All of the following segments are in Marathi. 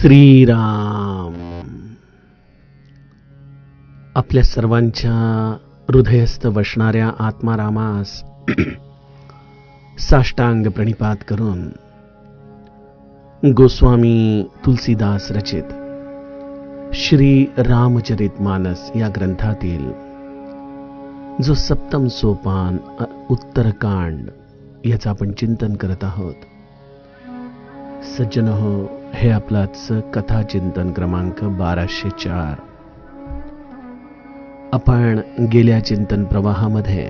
श्रीराम. आपल्या सर्वांच्या हृदयस्थ वसणाऱ्या आत्मारामास साष्टांग प्रणिपात करून गोस्वामी तुलसीदास रचित श्री रामचरितमानस या ग्रंथातील जो सप्तम सोपान उत्तरकांड याचं आपण चिंतन करत आहोत. सज्जनहो, हे आपलाच कथा चिंतन क्रमांक 1204. आपण गेल्या चिंतन प्रवाहामध्ये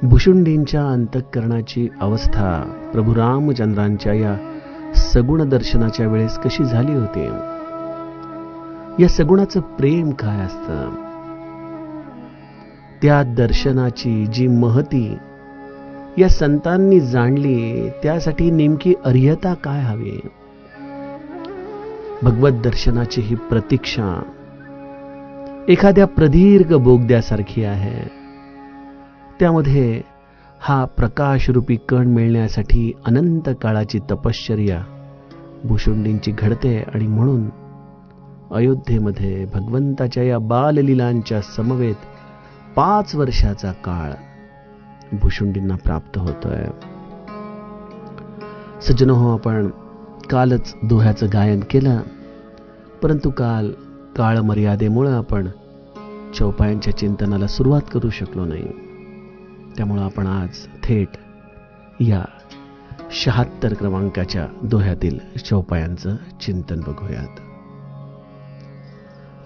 भुशुंडींच्या अंतःकरणाची अवस्था प्रभू रामचंद्रांच्या या सगुण दर्शनाच्या वेळेस कशी झाली होती, या सगुणाचं प्रेम काय असतं, त्या दर्शनाची जी महती या संतांनी जाणली, त्यासाठी नेमकी अर्हता काय हवी. भगवत दर्शनाची ही प्रतीक्षा एखाद्या प्रदीर्घ बोगद्यासारखी आहे. त्यामध्ये हा प्रकाशरूपी कण मिळण्यासाठी अनंत काळाची तपश्चर्या भुशुंडींची घडते. आणि म्हणून अयोध्येमध्ये भगवंताच्या या बाललीलांच्या समवेत 5 वर्षाचा काळ भुशुंडींना प्राप्त होतोय. सज्जनो, आपण कालच दोह्याचं गायन केलं, परंतु काळ मर्यादेमुळे आपण चौपायांच्या चिंतनाला सुरुवात करू शकलो नाही. त्यामुळे आपण आज थेट या 76 क्रमांकाच्या दोह्यातील चौपायांचं चिंतन बघूयात.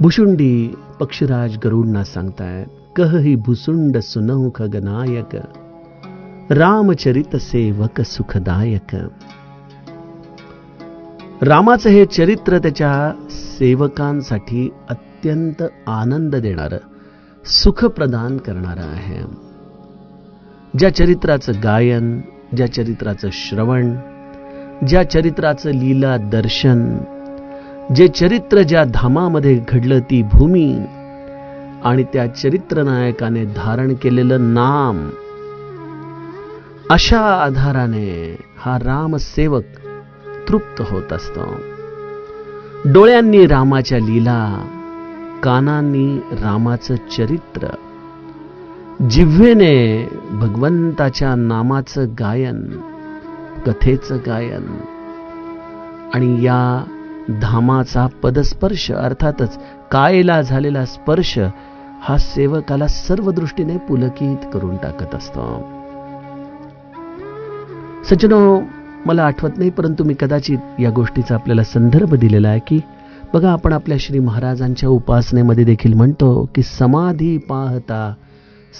भुशुंडी पक्षीराज गरुडना सांगतायत, कहही भुसुंड सुनौ खगनायक, रामचरित सेवक सुखदायक. रामाचं हे चरित्र त्याच्या सेवकांसाठी अत्यंत आनंद देणारं, सुख प्रदान करणारं आहे. ज्या चरित्राचं गायन, ज्या चरित्राचं श्रवण, ज्या चरित्राचं लीला दर्शन, जे चरित्र ज्या धामामध्ये घडलं ती भूमी आणि त्या चरित्रनायकाने धारण केलेलं नाम, अशा आधाराने हा रामसेवक तृप्त होत असतो. डोळ्यांनी रामाच्या लीला, कानांनी रामाचं चरित्र, जिव्हेने भगवंताच्या नामाचं गायन, कथेचं गायन आणि या धामाचा पदस्पर्श, अर्थातच कायेला झालेला स्पर्श, हा सेवकाला सर्व दृष्टीने पुलकित करून टाकत असतो. सज्जनो, मला आठवत नाही, परंतु मी कदाचित या गोष्टीचा आपल्याला संदर्भ दिलेला आहे की बघा, आपण आपल्या श्री महाराजांच्या उपासनेमध्ये देखील म्हणतो की समाधी पाहता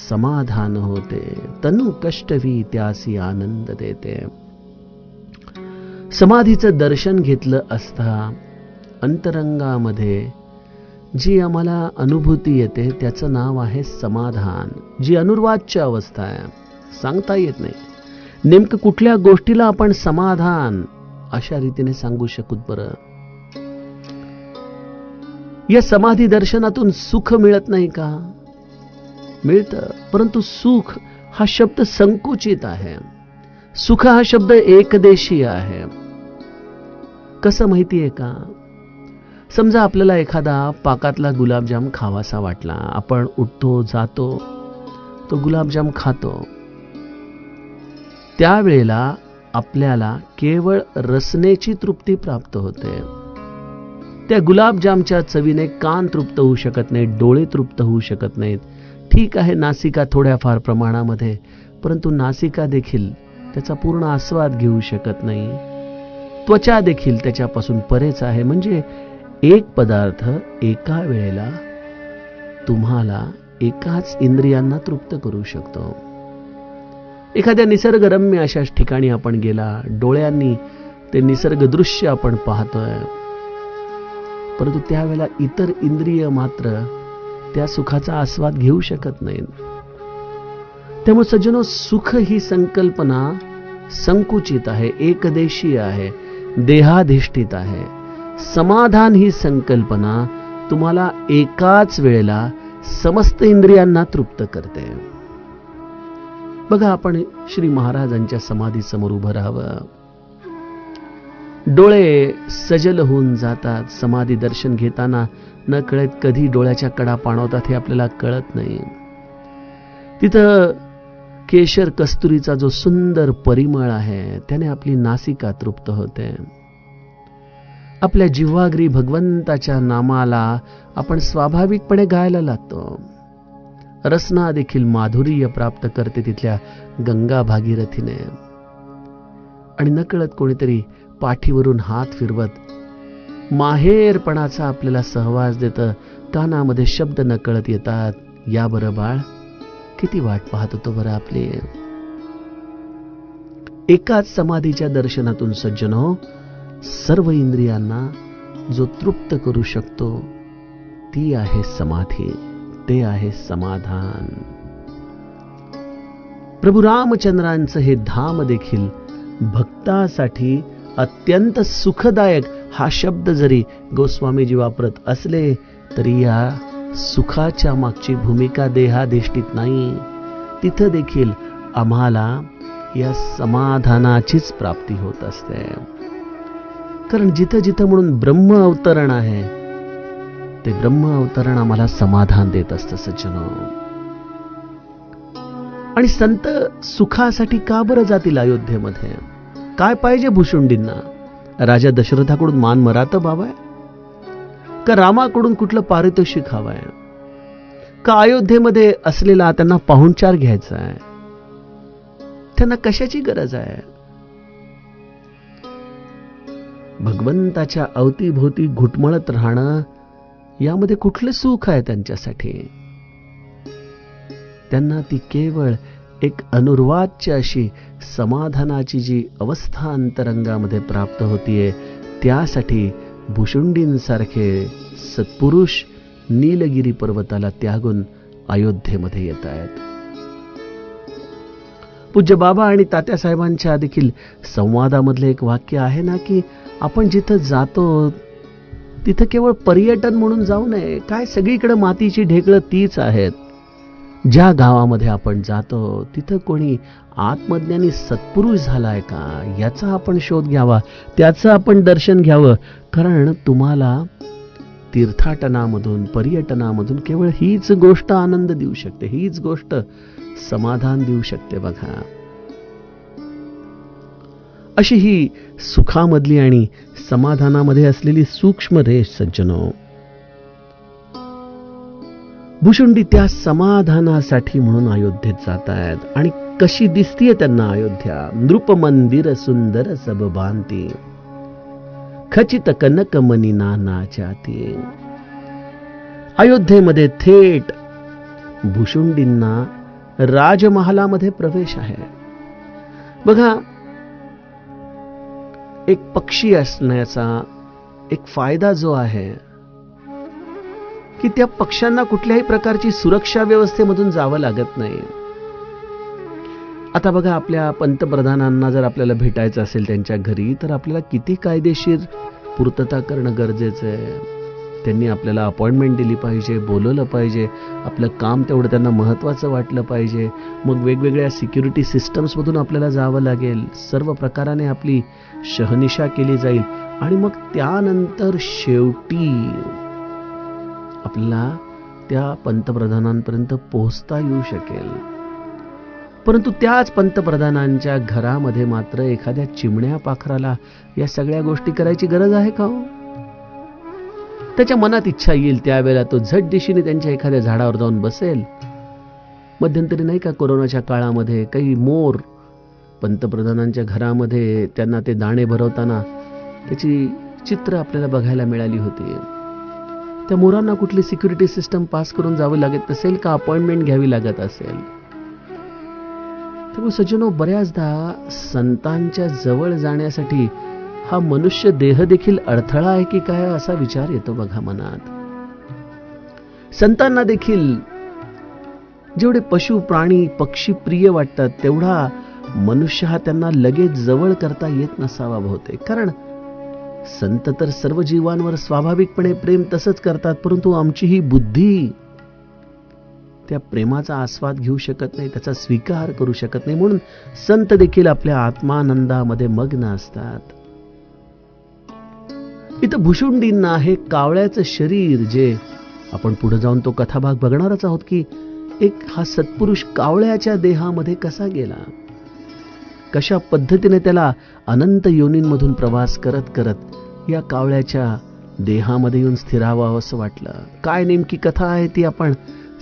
समाधान होते, तनु कष्टवी त्यासी आनंद देते. समाधीचं दर्शन घेतलं असता अंतरंगामध्ये जी आम्हाला अनुभूती येते त्याचं नाव आहे समाधान. जी अनुर्वाच्य अवस्था आहे, सांगता येत नाही नेमकं कुठल्या गोष्टीला आपण समाधान अशा रीतीने सांगू शकू. बरं, या समाधी दर्शनातून सुख मिळत नाही का? मिळतं, परंतु सुख हा शब्द संकुचित आहे. सुख हा शब्द एकदेशी आहे. कसं माहितीये का? समजा आपल्याला एखादा पाकातला गुलाबजाम खावासा वाटला, आपण उठतो, जातो, तो गुलाबजाम खातो. त्यावेळेला आपल्याला केवळ रसनेची तृप्ती प्राप्त होते. त्या गुलाबजामच्या चवीने कान तृप्त होऊ शकत नाहीत, डोळे तृप्त होऊ शकत नाहीत. ठीक आहे, नासिका थोड्याफार प्रमाणामध्ये, परंतु नासिका देखील त्याचा पूर्ण आस्वाद घेऊ शकत नाही. त्वचा देखील त्याच्यापासून परेच आहे. म्हणजे एक पदार्थ एका वेळेला तुम्हाला एकाच इंद्रियांना तृप्त करू शकतो. एखाद्या निसर्गरम्य अशा ठिकाणी आपण गेला, डोळ्यांनी ते निसर्ग दृश्य आपण पाहतोय, परंतु त्यावेळेला इतर इंद्रिय मात्र त्या सुखाचा आस्वाद घेऊ शकत नाहीत. त्यामुळे सज्जनो, सुख ही संकल्पना संकुचित आहे, एकदेशी आहे, देहाधिष्ठित आहे. समाधान ही संकल्पना तुम्हाला एकाच वेळेला समस्त इंद्रियांना तृप्त करते. बघा, आपण श्री महाराजांच्या समाधी समोर उभं राहावं. डोळे सजल होऊन जातात. समाधी दर्शन घेताना न कळत कधी डोळ्याच्या कडा पाणवतात हे आपल्याला कळत नाही. तिथं केशर कस्तुरीचा जो सुंदर परिमळ आहे त्याने आपली नासिका तृप्त होते. आपल्या जिव्हाग्री भगवंताच्या नामाला आपण स्वाभाविकपणे गायला लागतो. रसना देखील माधुर्य प्राप्त करते तिथल्या गंगा भागीरथीने. आणि नकळत कोणीतरी पाठीवरून हात फिरवत माहेरपणाचा आपल्याला सहवास देतं. कानामध्ये शब्द नकळत येतात, या बरं बाळ, किती वाट पाहत होतो बरं आपली. एकाच समाधीच्या दर्शनातून सज्जनो सर्व इंद्रियांना जो तृप्त करू शकतो ती आहे समाधी, ते आहे समाधान. प्रभू रामचंद्रांचं हे धाम देखील भक्तासाठी अत्यंत सुखदायक हा शब्द जरी गोस्वामीजी वापरत असले तरी या सुखाच्या मागची भूमिका देहादेष्टीत नाही. तिथं देखील आम्हाला या समाधानाचीच प्राप्ती होत असते. कारण जिथं जिथं म्हणून ब्रह्म अवतरण आहे ते ब्रह्म अवतरण आम्हाला समाधान देत असतं सज्जनो. आणि संत सुखासाठी का बरं जातील अयोध्येमध्ये? काय पाहिजे भुशुंडींना? राजा दशरथाकडून मान मरात बाबाय का रामाकडून कुठलं पारितोषिक हवंय का अयोध्येमध्ये असलेला त्यांना पाहुणचार घ्यायचा आहे? त्यांना कशाची गरज आहे? भगवंताच्या अवतीभोवती घुटमळत राहणं यामध्ये कुठलं सुख आहे त्यांच्यासाठी? त्यांना ती केवळ एक अनुर्वाच्य अशी समाधानाची जी अवस्था अंतरंगामध्ये प्राप्त होतीये त्यासाठी भुशुंडींसारखे सत्पुरुष नीलगिरी पर्वताला त्यागून अयोध्येमध्ये येत आहेत. पूज्य बाबा आणि तात्यासाहेबांच्या देखील संवादामधले एक वाक्य आहे ना की आपण जिथं जातो तिथं केवळ पर्यटन म्हणून जाऊ नये. काय सगळीकडे मातीची ढेकळं तीच आहेत. ज्या गावामध्ये आपण जातो तिथं कोणी आत्मज्ञानी सत्पुरुष झालाय का याचा आपण शोध घ्यावा, त्याचं आपण दर्शन घ्यावं. कारण तुम्हाला तीर्थाटनामधून पर्यटनामधून केवळ हीच गोष्ट आनंद देऊ शकते, हीच गोष्ट समाधान देऊ शकते. बघा, अशी ही सुखामधली आणि समाधानामध्ये असलेली सूक्ष्म रेष सज्जनो. भुशुंडी त्या समाधानासाठी म्हणून अयोध्येत जात आहेत. आणि कशी दिसतीये त्यांना अयोध्या? नृप मंदिर सुंदर सब बांती, खचित कनक मनी नाना जाती. अयोध्येमध्ये थेट भुशुंडींना राजमहालामध्ये प्रवेश आहे. बघा, एक पक्षी असण्याचा एक फायदा जो आहे की त्या पक्ष्यांना कुठल्याही प्रकारची सुरक्षा व्यवस्थेमधून जावं लागत नाही. आता बघा, आपल्या पंतप्रधानांना जर आपल्याला भेटायचं असेल त्यांच्या घरी तर आपल्याला किती कायदेशीर पूर्तता करणं गरजेचं आहे. त्यांनी आपल्याला अपॉइंटमेंट दिली पाहिजे, बोलवलं पाहिजे, आपलं काम तेवढं त्यांना महत्त्वाचं वाटलं पाहिजे. मग वेगवेगळ्या सिक्युरिटी सिस्टम्समधून आपल्याला जावं लागेल. सर्व प्रकाराने आपली शहनिशा केली जाईल आणि मग त्यानंतर शेवटी आपल्याला त्या पंतप्रधानांपर्यंत पोहोचता येऊ शकेल. परंतु त्याच पंतप्रधानांच्या घरामध्ये मात्र एखाद्या चिमण्या पाखराला या सगळ्या गोष्टी करायची गरज आहे का हो? त्याच्या मनात इच्छा येईल त्यावेळेला तो झटदिशीने त्यांच्या एखाद्या झाडावर जाऊन बसेल. मध्यंतरी नाही का कोरोनाच्या काळामध्ये काही मोर पंतप्रधानांच्या घरामध्ये त्यांना ते दाणे भरवताना त्याची चित्र आपल्याला बघायला मिळाली होती. त्या मोरांना कुठली सिक्युरिटी सिस्टम पास करून जावं लागत असेल का अपॉइंटमेंट घ्यावी लागत असेल? त्यामुळे सज्जनो, बऱ्याचदा संतांच्या जवळ जाण्यासाठी हा मनुष्य देह देखील अडथळा आहे की काय असा विचार येतो बघा मनात. संतांना देखील जेवढे पशु प्राणी पक्षी प्रिय वाटतात तेवढा मनुष्य हा त्यांना लगेच जवळ करता येत नसावा बहुतेक. कारण संत तर सर्व जीवांवर स्वाभाविकपणे प्रेम तसंच करतात, परंतु आमची ही बुद्धी त्या प्रेमाचा आस्वाद घेऊ शकत नाही, त्याचा स्वीकार करू शकत नाही. म्हणून संत देखील आपल्या आत्मानंदामध्ये मग्न असतात. इथं भुशुंडींना हे कावळ्याचं शरीर, जे आपण पुढे जाऊन तो कथाभाग बघणारच आहोत की एक हा सत्पुरुष कावळ्याच्या देहामध्ये कसा गेला, कशा पद्धतीने त्याला अनंत योनींमधून प्रवास करत करत या कावळ्याच्या देहामध्ये येऊन स्थिरावं असं वाटलं. काय नेमकी कथा आहे ती आपण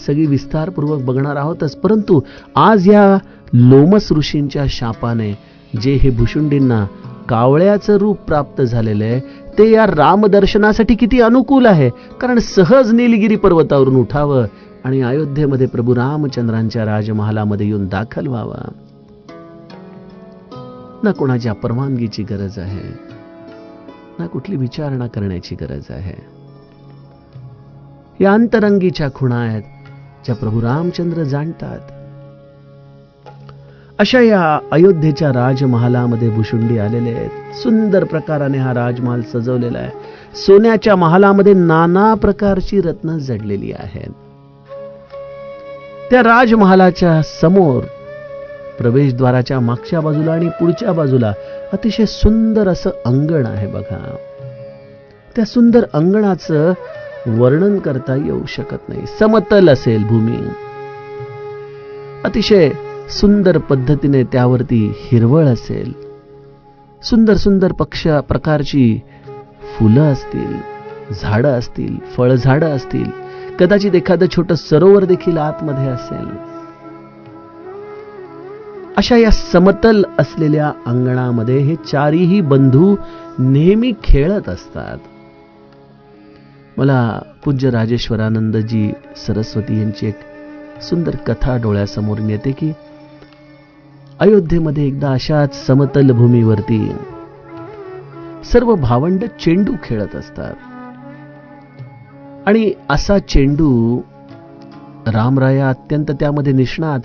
सगळी विस्तारपूर्वक बघणार आहोतच. परंतु आज या लोमस ऋषींच्या शापाने जे हे भुशुंडींना कावळ्याचं रूप प्राप्त झालेलं आहे ते या रामदर्शनासाठी किती अनुकूल आहे. कारण सहज नीलगिरी पर्वतावरून उठावं आणि अयोध्येमध्ये प्रभू रामचंद्रांच्या राजमहालामध्ये येऊन दाखल व्हावं. ना कोणाच्या परवानगीची गरज आहे, ना कुठली विचारणा करण्याची गरज आहे. या अंतरंगीच्या खुणा आहेत ज्या प्रभू रामचंद्र जाणतात. अशा या अयोध्येच्या राजमहालामध्ये भुशुंडी आलेले आहेत. सुंदर प्रकाराने हा राजमहाल सजवलेला आहे. सोन्याच्या महालामध्ये नाना प्रकारची रत्न जडलेली आहेत. त्या राजमहालाच्या समोर प्रवेशद्वाराच्या मागच्या बाजूला आणि पुढच्या बाजूला अतिशय सुंदर असं अंगण आहे बघा. त्या सुंदर अंगणाचं वर्णन करता येऊ शकत नाही. समतल असेल भूमी, अतिशय सुंदर पद्धतीने त्यावरती हिरवळ असेल, सुंदर सुंदर प्रकारची फुलं असतील, झाडं असतील, फळझाडं असतील, कदाचित एखादं छोटं सरोवर देखील आतमध्ये असेल. अशा या समतल असलेल्या अंगणामध्ये हे चारीही बंधू नेहमी खेळत असतात. मला पूज्य राजेश्वरानंदजी सरस्वती यांची एक सुंदर कथा डोळ्यासमोर येते की अयोध्येमध्ये एकदा अशाच समतल भूमीवरती सर्व भावंड चेंडू खेळत असतात. आणि असा चेंडू रामराया अत्यंत त्यामध्ये निष्णात,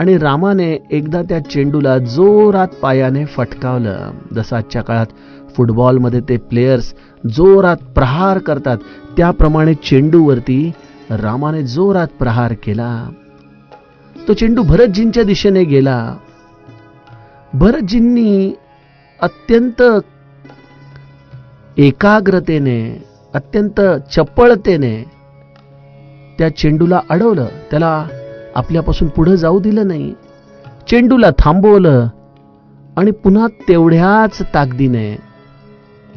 आणि रामाने एकदा त्या चेंडूला जोरात पायाने फटकावलं. जसं आजच्या काळात फुटबॉलमध्ये ते प्लेयर्स जोरात प्रहार करतात त्याप्रमाणे चेंडूवरती रामाने जोरात प्रहार केला. तो चेंडू भरतजींच्या दिशेने गेला. भरतजींनी अत्यंत एकाग्रतेने, अत्यंत चपळतेने त्या चेंडूला अडवलं. त्याला आपल्यापासून पुढे जाऊ दिलं नाही. चेंडूला थांबवलं आणि पुन्हा तेवढ्याच ताकदीने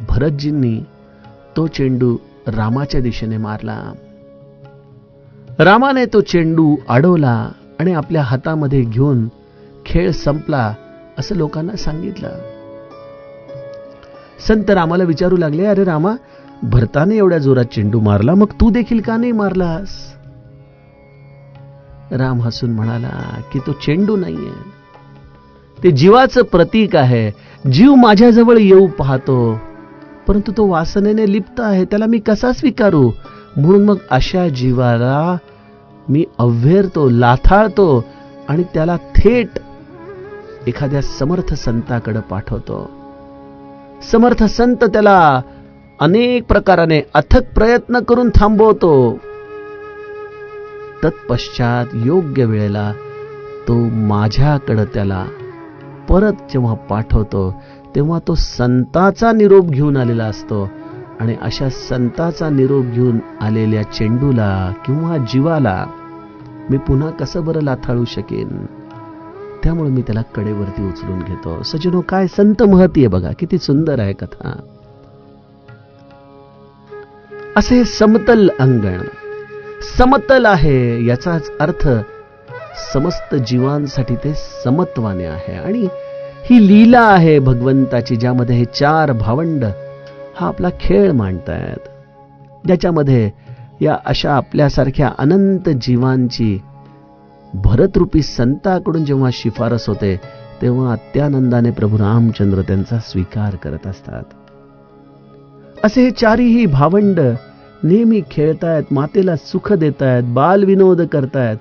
भरतजींनी तो चेंडू रामाच्या दिशेने मारला. रामाने तो चेंडू अडवला आणि आपल्या हातामध्ये घेऊन खेळ संपला असं लोकांना सांगितलं. संत रामाला विचारू लागले, अरे रामा, भरताने एवढ्या जोरात चेंडू मारला, मग तू देखील का नाही मारलास? राम हसून म्हणाला की तो चेंडू नाहीये, ते जीवाचं प्रतीक आहे. जीव माझ्याजवळ येऊ पाहतो, परंतु तो वासनेने लिप्त आहे, त्याला मी कसा स्वीकारू? म्हणून मग अशा जीवाला मी अव्हेरतो, लाथाळतो आणि त्याला थेट एखाद्या समर्थ संताकडे पाठवतो. समर्थ संत त्याला अनेक प्रकाराने अथक प्रयत्न करून थांबवतो. तत्पश्चात योग्य वेळेला तो माझ्याकडे त्याला परत जेव्हा पाठवतो तेव्हा तो संताचा निरोप घेऊन आलेला असतो. आणि अशा संताचा निरोप घेऊन आलेल्या चेंडूला किंवा जीवाला मी पुन्हा कसं बरं लाथाळू शकेन? त्यामुळे मी त्याला कडेवरती उचलून घेतो. सज्जनो, काय संत महती आहे बघा, किती सुंदर आहे कथा. असे समतल अंगण, समतल आहे याचाच अर्थ समस्त जीवांसाठी ते समत्वाने आहे. आणि ही लीला आहे भगवंताची, ज्यामध्ये हे चार भावंड हा आपला खेळ मांडतायत, ज्याच्यामध्ये या अशा आपल्यासारख्या अनंत जीवांची भरतरूपी संताकडून जेव्हा शिफारस होते तेव्हा अत्यानंदाने प्रभू रामचंद्र त्यांचा स्वीकार करत असतात. असे हे चारीही भावंड नेहमी खेळतायत, मातेला सुख देतायत, बालविनोद करतायत.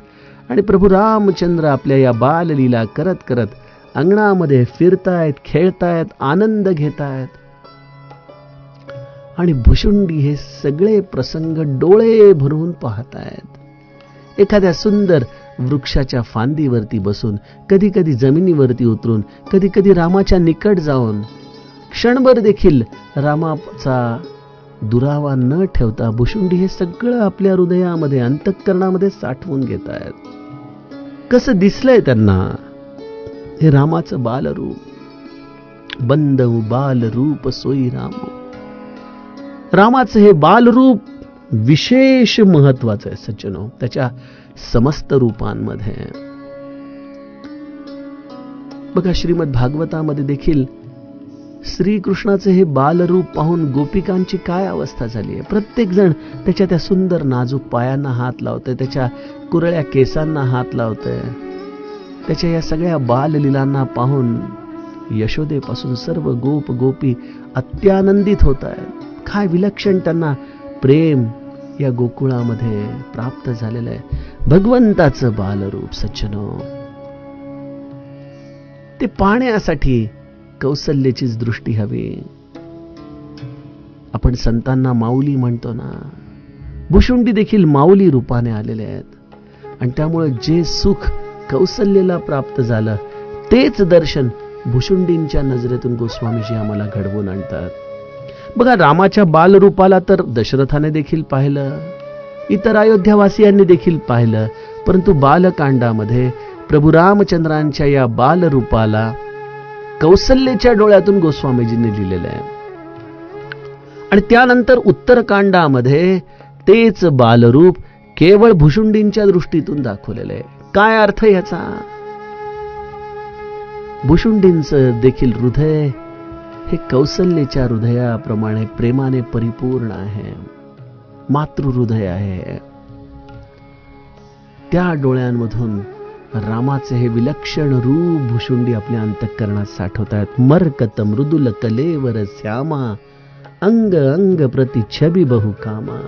आणि प्रभू रामचंद्र आपल्या या बाललीला करत करत अंगणामध्ये फिरतायत, खेळतायत, आनंद घेतायत. आणि भुशुंडी हे सगळे प्रसंग डोळे भरून पाहतायत. एखाद्या सुंदर वृक्षाच्या फांदीवरती बसून, कधी कधी जमिनीवरती उतरून, कधी कधी रामाच्या निकट जाऊन क्षणभर देखील रामाचा दुरावा न ठेवता भुशुंडी हे सगळं आपल्या हृदयामध्ये, अंतःकरणामध्ये साठवून घेत आहेत. कसं दिसलंय त्यांना हे रामाचं बालरूप. बंधू बालरूप सोई राम. रामाचं हे बालरूप विशेष महत्वाचं आहे सज्जनो, त्याच्या समस्त रूपांमध्ये. बघा, श्रीमद भागवतामध्ये देखील श्रीकृष्णाचे हे बालरूप पाहून गोपिकांची काय अवस्था झाली आहे. प्रत्येक जण त्याच्या त्या सुंदर नाजूक पायांना हात लावतंय, त्याच्या कुरळ्या केसांना हात लावतंय. त्याच्या या सगळ्या बाललीलांना पाहून यशोदेपासून सर्व गोप गोपी अत्यानंदित होत आहेत. काय विलक्षण त्यांना प्रेम या गोकुळामध्ये प्राप्त झालेलं आहे. भगवंताचं बालरूप सज्जनो, ते पाहण्यासाठी कौसल्याचीच दृष्टी हवी. आपण संतांना माऊली म्हणतो ना, भुशुंडी देखील माऊली रूपाने आलेले आहेत. आणि त्यामुळे जे सुख कौसल्याला प्राप्त झालं तेच दर्शन भुशुंडींच्या नजरेतून गोस्वामीजी आम्हाला घडवून आणतात. बघा, रामाच्या बालरूपाला तर दशरथाने देखील पाहिलं, इतर अयोध्यावासियांनी देखील पाहिलं, परंतु बालकांडामध्ये प्रभू रामचंद्रांच्या या बालरूपाला कौसल्याच्या डोळ्यातून गोस्वामीजींनी लिहिलेलं आहे. आणि त्यानंतर उत्तरकांडामध्ये तेच बालरूप केवळ भुशुंडींच्या दृष्टीतून दाखवलेलं आहे. काय अर्थ याचा? भुशुंडींचं देखील हृदय हे कौसल्याच्या हृदयाप्रमाणे प्रेमाने परिपूर्ण आहे, मातृहृदय आहे. त्या डोळ्यांमधून रामाचे हे विलक्षण रूप भुशुंडी आपल्या अंतःकरणात साठवतात. मरकत मृदुल कलेवर श्यामा, अंग अंग प्रति छबी बहु कामा.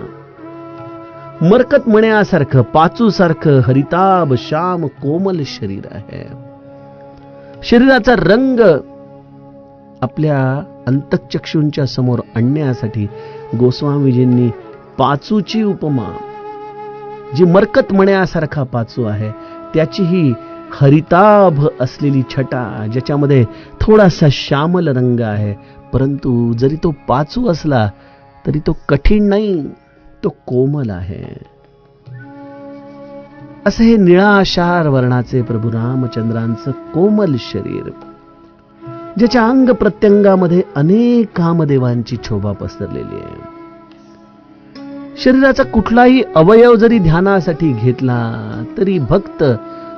मरकत मण्यासारखं, पाचूसारखं हरिताभ श्याम कोमल शरीर आहे. शरीराचा रंग आपल्या अंतःचक्षूंच्या समोर आणण्यासाठी गोस्वामीजींनी पाचूची उपमा, जी मरकत मण्यासारखा पाचू आहे, त्याची ही हरिताभ असलेली छटा, ज्याच्यामध्ये थोडासा श्यामल रंग आहे, परंतु जरी तो पाचू असला तरी तो कठीण नाही, तो कोमल आहे. असे हे निळाशार वर्णाचे प्रभू रामचंद्रांचं कोमल शरीर, ज्याच्या अंग प्रत्यंगामध्ये अनेक कामदेवांची शोभा पसरलेली आहे. शरीराचा कुठलाही अवयव जरी ध्यानासाठी घेतला तरी भक्त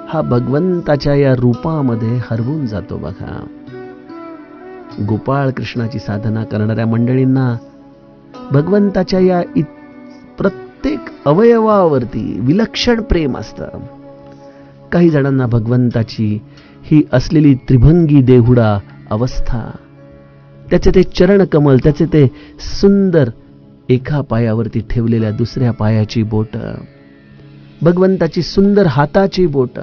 हा भगवंताच्या या रूपामध्ये हरवून जातो. बघा, गोपाळ कृष्णाची साधना करणाऱ्या मंडळींना भगवंताच्या या प्रत्येक अवयवावरती विलक्षण प्रेम असतं. काही जणांना भगवंताची ही असलेली त्रिभंगी देहुडा अवस्था, त्याचे ते चरण कमल, त्याचे ते सुंदर एका पायावरती ठेवलेल्या दुसऱ्या पायाची बोट, भगवंताची सुंदर हाताची बोट,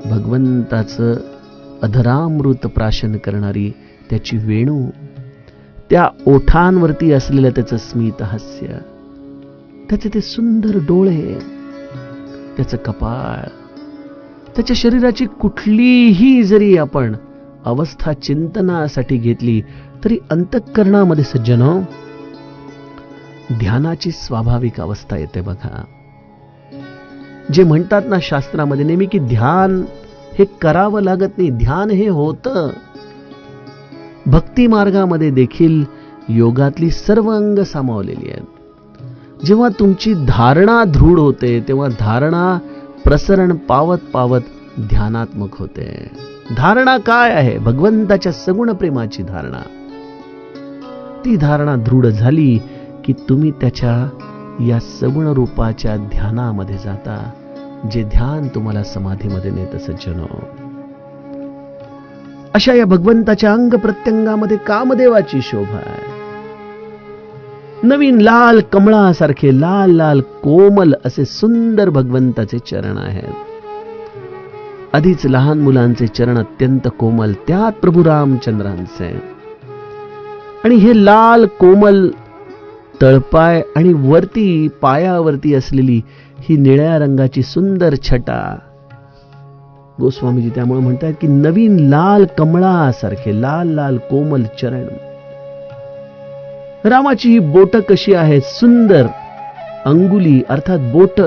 भगवंताचं अधरामृत प्राशन करणारी त्याची वेणू, त्या ओठांवरती असलेलं त्याचं स्मित हास्य, त्याचे ते सुंदर डोळे, त्याचं कपाळ, त्याच्या शरीराची कुठलीही जरी आपण अवस्था चिंतनासाठी घेतली तरी अंतःकरणामध्ये सज्जनो ध्यानाची स्वाभाविक अवस्था येते. बघा, जे म्हणतात ना शास्त्रामध्ये नेहमी की ध्यान हे करावं लागत नाही, ध्यान हे होतं. भक्ती मार्गामध्ये देखील योगातली सर्व अंग सामावलेली आहेत. जेव्हा तुमची धारणा दृढ होते तेव्हा धारणा प्रसरण पावत पावत ध्यानात्मक होते. धारणा काय आहे? भगवंताच्या सगुण प्रेमाची धारणा. ती धारणा दृढ झाली की तुम्ही त्याच्या या सगुण रूपाच्या ध्यानामध्ये जाता, जे ध्यान तुम्हाला समाधीमध्ये नेतं सज्जनो. अशा या भगवंताच्या अंग प्रत्यंगामध्ये कामदेवाची शोभा आहे. नवीन लाल कमळासारखे लाल लाल कोमल असे सुंदर भगवंताचे चरण आहेत. आधीच लहान मुलांचे चरण अत्यंत कोमल, त्यात प्रभू रामचंद्रांचे. आणि हे लाल कोमल तळपाय आणि वरती पायावरती असलेली ही निळ्या रंगाची सुंदर छटा, गोस्वामीजी त्यामुळे म्हणतात की नवीन लाल कमळासारखे लाल लाल कोमल चरण. रामाची ही बोट कशी आहेत, सुंदर. अंगुली अर्थात बोट,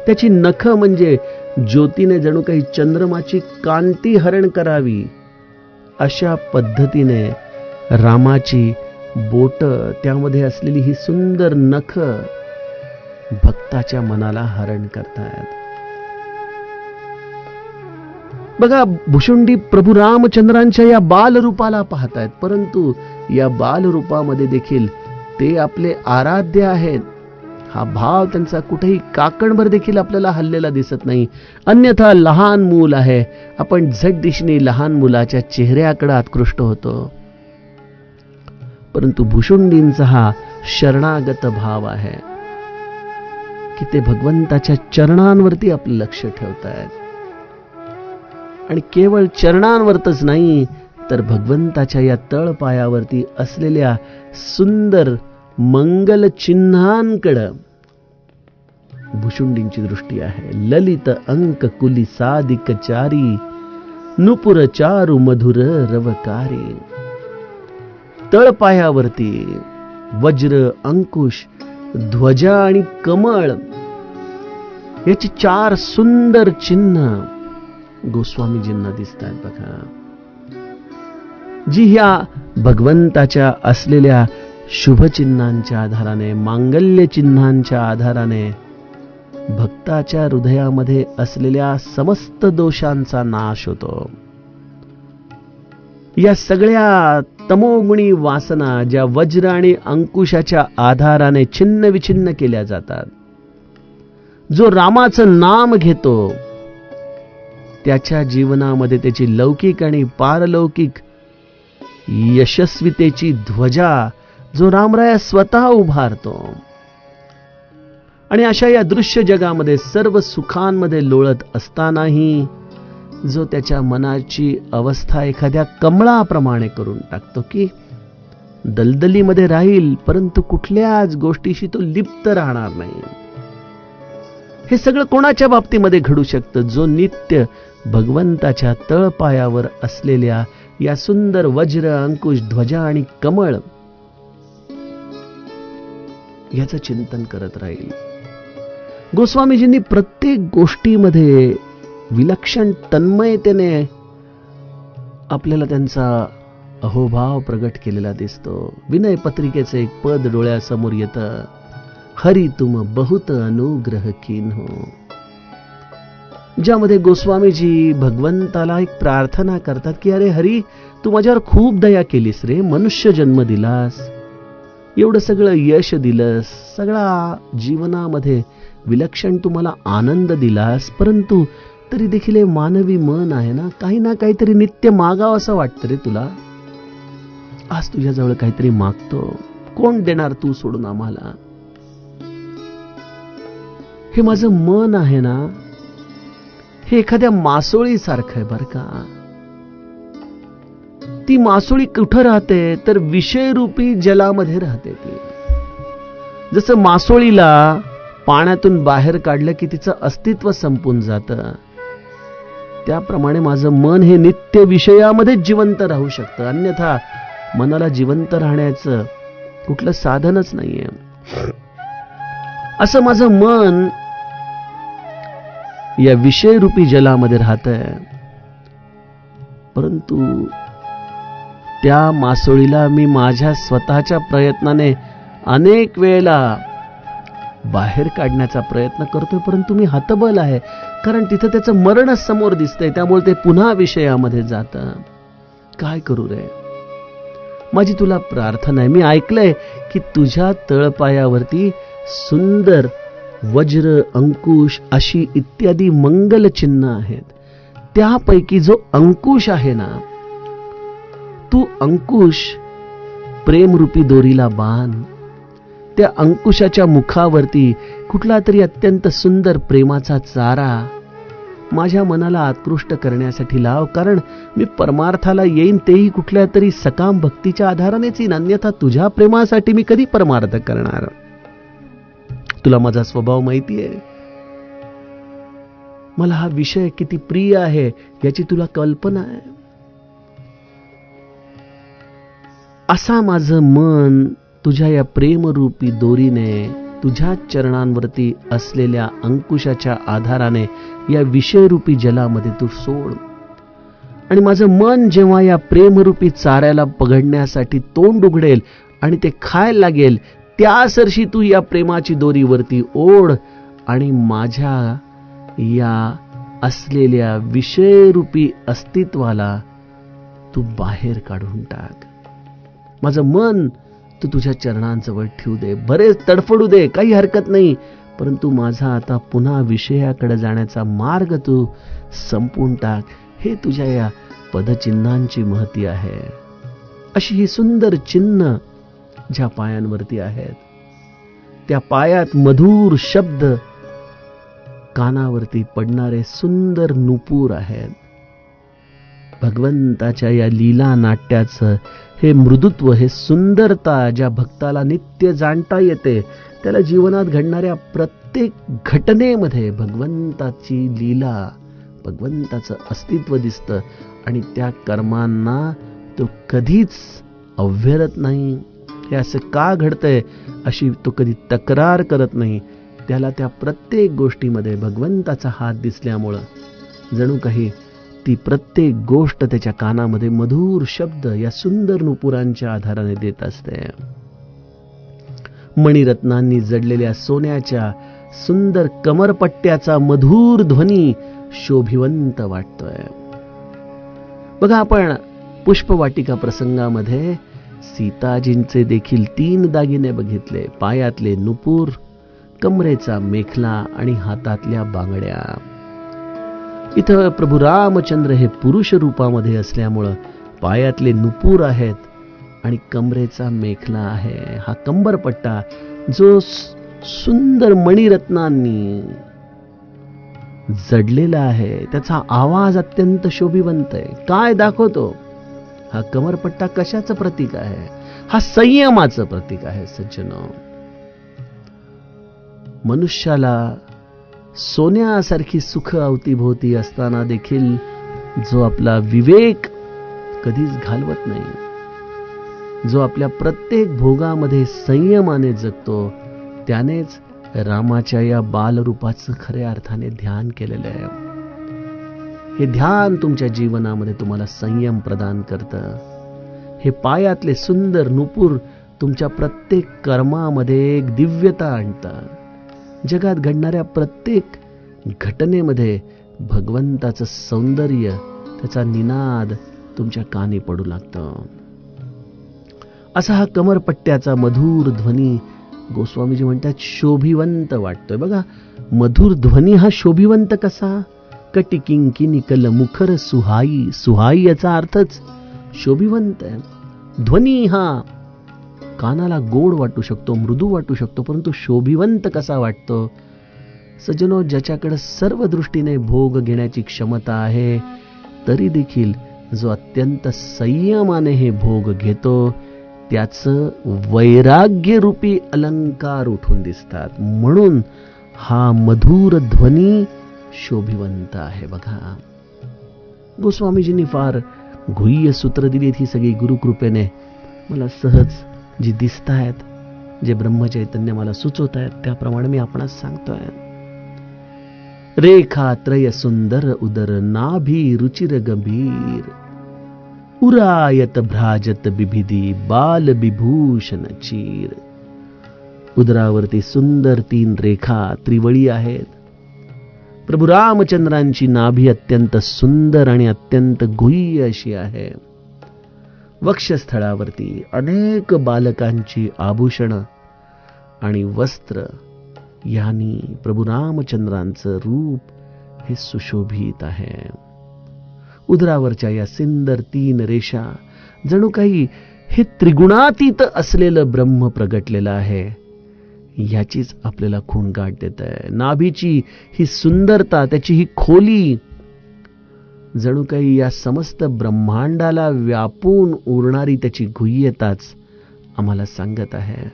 त्याची नख म्हणजे ज्योतीने जणू काही चंद्रमाची कांती हरण करावी अशा पद्धतीने रामाची बोट, त्यामध्ये असलेली ही सुंदर नख भक्ताच्या मनाला हरण करतात. बघा, भुशुंडी प्रभू रामचंद्रांच्या या बालरूपाला पाहतायत, परंतु या बालरूपामध्ये देखील ते आपले आराध्य आहेत. हा भाव त्यांचा कुठेही काकणभर देखील आपल्याला हल्लेला दिसत नाही. अन्यथा लहान मूल आहे, आपण झट दिशेने लहान मुलाच्या चेहऱ्याकडे आत्कृष्ट होतो, परंतु भुशुंडींचा हा शरणागत भाव आहे की ते भगवंताच्या चरणांवरती आपलं लक्ष ठेवतायत. आणि केवळ चरणांवरच नाही, तर भगवंताच्या या तळपायावरती असलेल्या सुंदर मंगल चिन्हांकडे भुशुंडींची दृष्टी आहे. ललित अंक कुली सादिक चारी, नुपुर चारु मधुर रवकारी. तळपायावरती वज्र, अंकुश, ध्वजा आणि कमळ याची 4 सुंदर चिन्ह गोस्वामीजींना दिसतात. बघा, जी ह्या भगवंताच्या असलेल्या शुभचिन्हांच्या आधाराने, मांगल्य चिन्हांच्या आधाराने भक्ताच्या हृदयामध्ये असलेल्या समस्त दोषांचा नाश होतो. या सगळ्या तमोगुणी वासना ज्या वज्र आणि अंकुशाच्या आधाराने छिन्न विछिन्न केल्या जातात, जो रामाचं नाम घेतो त्याच्या जीवनामध्ये त्याची लौकिक आणि पारलौकिक यशस्वीतेची ध्वजा जो रामराया स्वतः उभारतो. आणि अशा या दृश्य जगामध्ये सर्व सुखांमध्ये लोळत असतानाही जो त्याच्या मनाची अवस्था एखाद्या कमळाप्रमाणे करून टाकतो की दलदलीमध्ये राहील, परंतु कुठल्याच गोष्टीशी तो लिप्त राहणार नाही. हे सगळं कोणाच्या बाबतीमध्ये घडू शकतं? जो नित्य भगवंताच्या तळपायावर असलेल्या या सुंदर वज्र, अंकुश, ध्वजा आणि कमळ याचं चिंतन करत राहील. गोस्वामीजींनी प्रत्येक गोष्टीमध्ये विलक्षण तन्मयतेने आपल्याला त्यांचा अहोभाव प्रगट केलेला दिसतो. विनय पत्रिकेचे एक पद डोळ्यासमोर येतं, हरी तुम बहुत अनुग्रह कीन हो, ज्यामध्ये गोस्वामीजी भगवंताला एक प्रार्थना करतात की अरे हरी, तू माझ्यावर खूप दया केलीस रे, मनुष्य जन्म दिलास, एवढं सगळं यश दिलंस, सगळा जीवनामध्ये विलक्षण तू मला आनंद दिलास, परंतु तरी देखील हे मानवी मन आहे ना काहीतरी नित्य मागावं असं वाटतं रे तुला. आज तुझ्याजवळ काहीतरी मागतो, कोण देणार तू सोडून आम्हाला? हे माझं मन आहे ना, हे एखाद्या मासोळी सारखं आहे बर का. ती मासोळी कुठं राहते तर विषयरूपी जलामध्ये राहते. ती जसं मासोळीला पाण्यातून बाहेर काढलं की तिचं अस्तित्व संपून जातं, त्याप्रमाणे माझं मन हे नित्य विषयामध्ये जिवंत राहू शकतं, अन्यथा मनाला जिवंत राहण्याचं कुठलं साधनच नाहीये. असं माझं मन या विषयरूपी जलामध्ये राहतंय, परंतु त्या मासोळीला मी माझ्या स्वतःच्या प्रयत्नाने अनेक वेळेला बाहेर काढण्याचा प्रयत्न करतोय, परंतु मी हतबल आहे, कारण तिथं त्याचं मरणच समोर दिसतंय, त्यामुळे ते पुन्हा विषयामध्ये जातं. काय करू रे? माझी तुला प्रार्थना आहे. मी ऐकलंय की तुझ्या तळपायावरती सुंदर वज्र, अंकुश अशी इत्यादी मंगल चिन्ह आहेत. त्यापैकी जो अंकुश आहे ना, तू अंकुश प्रेमरूपी दोरीला बांध. त्या अंकुशाच्या मुखावरती कुठला तरी अत्यंत सुंदर प्रेमाचा चारा माझ्या मनाला आत्कृष्ट करण्यासाठी लाव, कारण मी परमार्थाला येईन तेही कुठल्या तरी सकाम भक्तीच्या आधारानेच येईन, अन्यथा तुझ्या प्रेमासाठी मी कधी परमार्थ करणार? तुला माझा स्वभाव माहिती आहे, मला हा विषय किती प्रिय आहे याची तुला कल्पना आहे. असा माझं मन तुझ्या या प्रेमरूपी दोरीने, तुझ्या चरणांवरती असलेल्या अंकुशाच्या आधाराने या विषयरूपी जलामध्ये तू सोड. आणि माझं मन जेव्हा या प्रेमरूपी चाऱ्याला पगडण्यासाठी तोंड उघडेल आणि ते खायला लागेल, त्यासरशी तू या प्रेमाची दोरीवरती ओढ आणि माझ्या या असलेल्या विषयरूपी अस्तित्वाला तू बाहेर काढून टाक. माझं मन तू तुझ्या चरणांजवळ ठेवू दे, बरेच तडफडू दे, काही हरकत नाही, परंतु माझा आता पुन्हा विषयाकडे जाण्याचा मार्ग तू संपवून टाक. हे तुझ्या या पदचिन्हांची महती आहे. अशी ही सुंदर चिन्ह ज्या पायांवरती आहेत, त्या पायात मधुर शब्द, कानावरती पडणारे सुंदर नुपूर आहेत. भगवंताच्या या लीला नाट्याचं हे मृदुत्व, हे सुंदरता ज्या भक्ताला नित्य जाणता येते, त्याला जीवनात घडणाऱ्या प्रत्येक घटनेमध्ये भगवंताची लीला, भगवंताचं अस्तित्व दिसतं आणि त्या कर्मांना तो कधीच अव्हेरत नाही. हे असं का घडतंय अशी तो कधी तक्रार करत नाही. त्याला त्या प्रत्येक गोष्टीमध्ये भगवंताचा हात दिसल्यामुळं जणू काही ती प्रत्येक गोष्ट त्याच्या कानामध्ये मधुर शब्द या सुंदर नुपुरांच्या आधाराने देत असते. मणिरत्नांनी जडलेल्या सोन्याच्या सुंदर कमरपट्ट्याचा मधुर ध्वनी शोभिवंत वाटतोय. बघा, आपण पुष्पवाटिका प्रसंगामध्ये सीताजींचे देखील 3 दागिने बघितले. पायातले नुपूर, कमरेचा मेखला आणि हातातल्या बांगड्या. इथं प्रभू रामचंद्र हे पुरुष रूपामध्ये असल्यामुळं पायातले नुपूर आहेत आणि कमरेचा मेखला आहे. हा कंबरपट्टा जो सुंदर मणिरत्नांनी जडलेला आहे, त्याचा आवाज अत्यंत शोभिवंत आहे. काय दाखवतो? हा कमरपट्टा कशाचं प्रतीक आहे? हा संयमाचं प्रतीक आहे. सज्जनो, मनुष्याला सोन्यासारखी सुख अवतीभोवती असताना देखील जो आपला विवेक कधीच घालवत नाही, जो आपल्या प्रत्येक भोगामध्ये संयमाने जगतो, त्यानेच रामाच्या या बालरूपाचं खऱ्या अर्थाने ध्यान केलेलं आहे. हे ध्यान तुमच्या जीवनामध्ये तुम्हाला संयम प्रदान करतं. हे पायातले सुंदर नुपूर तुमच्या प्रत्येक कर्मामध्ये एक दिव्यता आणतं. जगात घडणाऱ्या प्रत्येक घटनेमध्ये भगवंताचं सौंदर्य, त्याचा निनाद तुमच्या कानी पडू लागतं. असा हा कमरपट्ट्याचा मधुर ध्वनी गोस्वामीजी म्हणतात शोभिवंत वाटतोय. बघा, मधुर ध्वनी हा शोभिवंत कसा? कटिकिंकिनिकल मुखर सुहाई. सुहाई याचा अर्थच शोभिवंत आहे. ध्वनी हा कानाला गोड वाटू शकतो, मृदू वाटू शकतो, परंतु शोभिवंत कसा वाटतो? सज्जनो, ज्याच्याकडे सर्व दृष्टीने भोग घेण्याची क्षमता आहे, तरी देखील जो अत्यंत संयमाने हे भोग घेतो, त्याचं वैराग्यरूपी अलंकार उठून दिसतात. म्हणून हा मधुर ध्वनी शोभिवंत आहे. बघा, गोस्वामीजींनी फार गुह्य सूत्र दिलीत. ही सगळी गुरुकृपेने मला सहज जी दिसत आहेत, जे ब्रह्मचैतन्य मला सुचवत आहेत, त्याप्रमाणे मी आपणास सांगतोय. रेखा त्रय सुंदर उदर नाभी रुचिर गंभीर उरायत भ्राजत बिभिदी बाल विभूषण चीर. उदरावरती सुंदर 3 रेखा, त्रिवळी आहेत. प्रभू रामचंद्रांची नाभी अत्यंत सुंदर आणि अत्यंत गुह्य अशी आहे. वक्षस्थळावरती अनेक बालकांची आभूषणं आणि वस्त्र यांनी प्रभू रामचंद्रांचं रूप हे सुशोभित आहे. उदरावरच्या या सुंदर 3 रेषा जणू काही हे त्रिगुणातीत असलेलं ब्रह्म प्रगटलेलं आहे, याचीच आपल्याला खूण गाठ देत आहे. नाभीची ही सुंदरता, त्याची ही खोली जणू काही या समस्त ब्रह्मांडाला व्यापून उरणारी त्याची गुह्यताच आम्हाला सांगत आहे.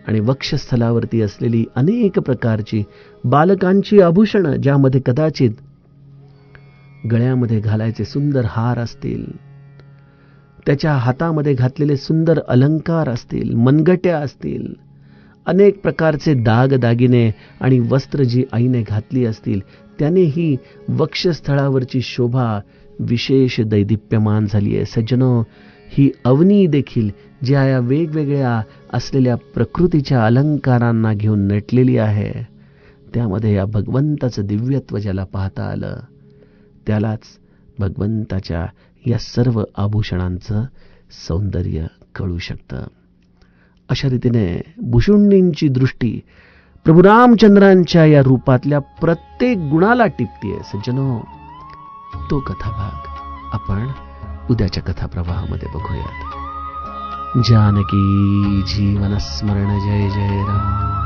आणि वक्षस्थलावरती असलेली अनेक प्रकारची बालकांची आभूषणं, ज्यामध्ये कदाचित गळ्यामध्ये घालायचे सुंदर हार असतील, त्याच्या हातामध्ये घातलेले सुंदर अलंकार असतील, मनगट्या असतील, अनेक प्रकारचे दागदागिने आणि वस्त्र जी आईने घातली असतील, त्याने ही वक्षस्थळावरची शोभा विशेष दैदिप्यमान झाली आहे. सज्जनो, ही अवनी देखील ज्या या वेगवेगळ्या असलेल्या प्रकृतीच्या अलंकारांना घेऊन नटलेली आहे, त्यामध्ये या भगवंताचं दिव्यत्व ज्याला पाहता आलं, त्यालाच भगवंताच्या या सर्व आभूषणांचं सौंदर्य कळू शकतं. अशा रीतीने भुशुंडींची दृष्टी प्रभू रामचंद्रांच्या या रूपातल्या प्रत्येक गुणाला टिपतीये. सज्जनो, तो कथाभाग आपण उद्याच्या कथाप्रवाहामध्ये बघूयात. जानकी जीवन स्मरण. जय जय राम.